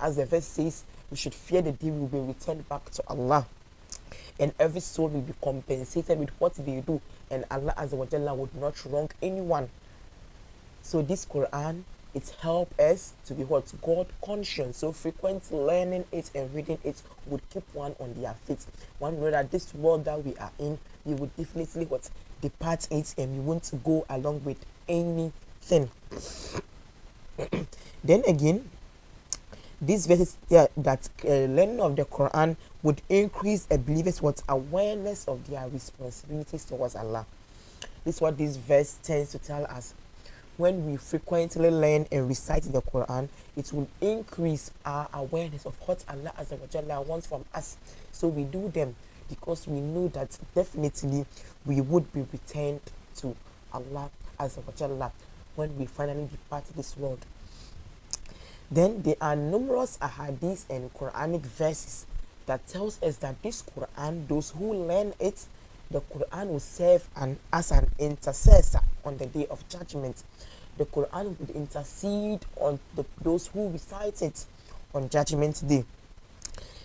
As the verse says, we should fear the day we will be returned back to Allah. And every soul will be compensated with what they do. And Allah Azza wa Jalla would not wrong anyone. So this Quran, it helps us to be what? God conscious. So frequent learning it and reading it would keep one on their feet. One know that this world that we are in, we would definitely what? Depart it, and we won't go along with anything. Then again, these verses that learning of the Quran would increase a believer's what? Awareness of their responsibilities towards Allah. This is what this verse tends to tell us. When we frequently learn and recite the Quran, it will increase our awareness of what Allah Azza wa Jalla wants from us. So we do them because we know that definitely we would be returned to Allah Azza wa Jalla when we finally depart this world. Then there are numerous ahadith and Quranic verses that tells us that this Quran, those who learn it, the Quran will serve as an intercessor on the day of judgment. The Quran would intercede on those who recite it on judgment day.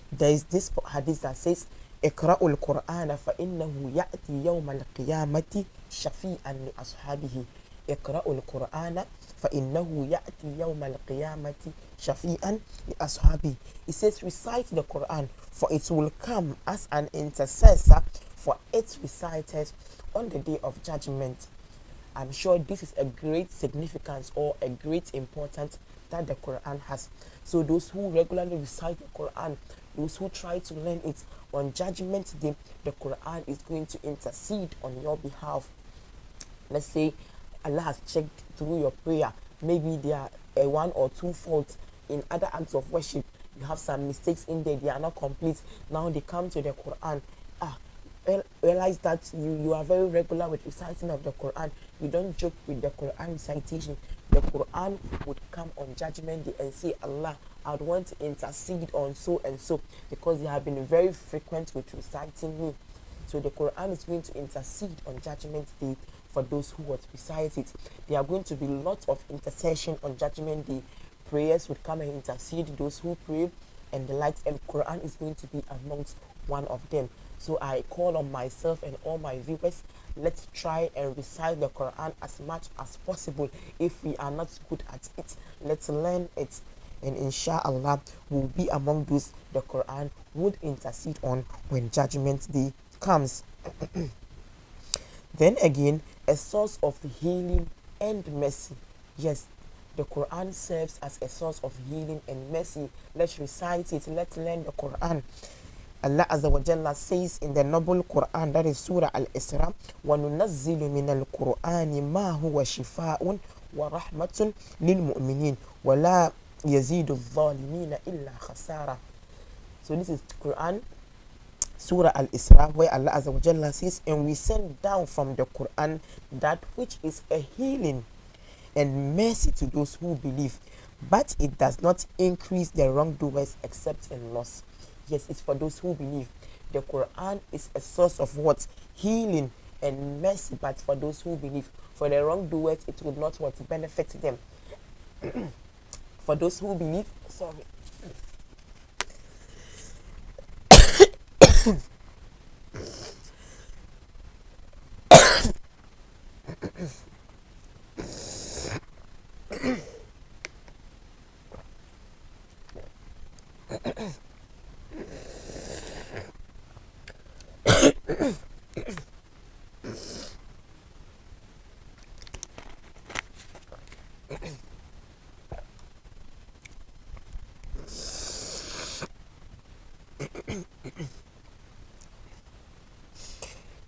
There is this hadith that says, اقرأوا القرآن فإنه يأتي يوم القيامة شفيعا لأصحابه. اقرأوا القرآن فإنه يأتي يوم القيامة شفيعا لأصحابه. It says, recite the Quran, for it will come as an intercessor for its reciters on the day of judgment. I'm sure this is a great significance or a great importance that the Quran has. So those who regularly recite the Quran, those who try to learn it on judgment day, the Quran is going to intercede on your behalf. Let's say Allah has checked through your prayer. Maybe there are one or two faults in other acts of worship. You have some mistakes in there, they are not complete. Now they come to the Quran. Realize that you are very regular with reciting of the Quran. You don't joke with the Quran recitation. The Quran would come on judgment day and say, Allah, I would want to intercede on so and so because they have been very frequent with reciting me. So the Quran is going to intercede on judgment day for those who would recite it. There are going to be lots of intercession on judgment day. Prayers would come and intercede those who pray and the likes, and Quran is going to be amongst one of them. So I call on myself and all my viewers, let's try and recite the Quran as much as possible. If we are not good at it, let's learn it, and inshallah we'll be among those the Quran would intercede on when judgment day comes. Then again, a source of healing and mercy. Yes, the Quran serves as a source of healing and mercy. Let's recite it, let's learn the Quran. Allah Azza wa Jalla says in the noble Quran, that is Surah Al-Isra, وَنُنَزِّلُ مِنَ الْقُرْآنِ مَا هُوَ شِفَاءٌ وَرَحْمَةٌ لِلْمُؤْمِنِينَ وَلَا يَزِيدُ الظَّالِمِينَ إِلَّا خَسَارًا. So this is Quran, Surah Al-Isra, where Allah Azza wa Jalla says, and we send down from the Quran that which is a healing and mercy to those who believe, but it does not increase the wrongdoers except in loss. Yes, it's for those who believe. The Quran is a source of what? Healing and mercy, but for those who believe. For the wrongdoers, it will not what? Benefit them. For those who believe, sorry.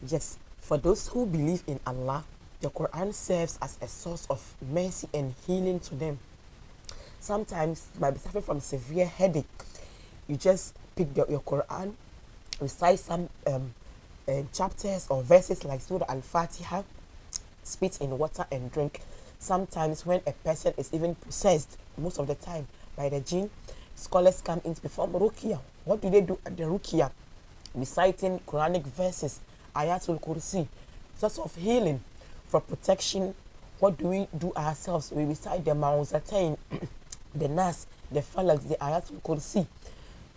Yes, for those who believe in Allah, the Quran serves as a source of mercy and healing to them. Sometimes, by suffering from severe headache, you just pick your Quran, recite some chapters or verses like Surah Al-Fatiha, spit in water and drink. Sometimes when a person is even possessed, most of the time by the jinn, scholars come in to perform ruqyah. What do they do at the ruqyah? Reciting Quranic verses, Ayatul Kursi, source of healing, for protection. What do we do ourselves? We recite the Ma'uzatain, the Nas, the falak, the ayatul kursi.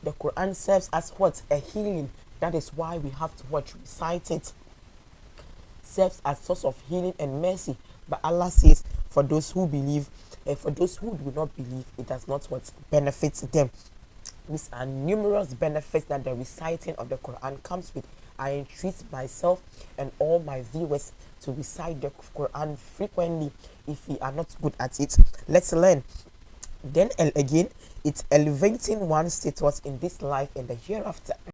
The Quran serves as what? A healing. That is why we have to watch, recite it. Serves as source of healing and mercy. But Allah says, for those who believe, and for those who do not believe, it does not what benefits them. These are numerous benefits that the reciting of the Quran comes with. I entreat myself and all my viewers to recite the Quran frequently if we are not good at it. Let's learn. Then again, it's elevating one's status in this life and the hereafter.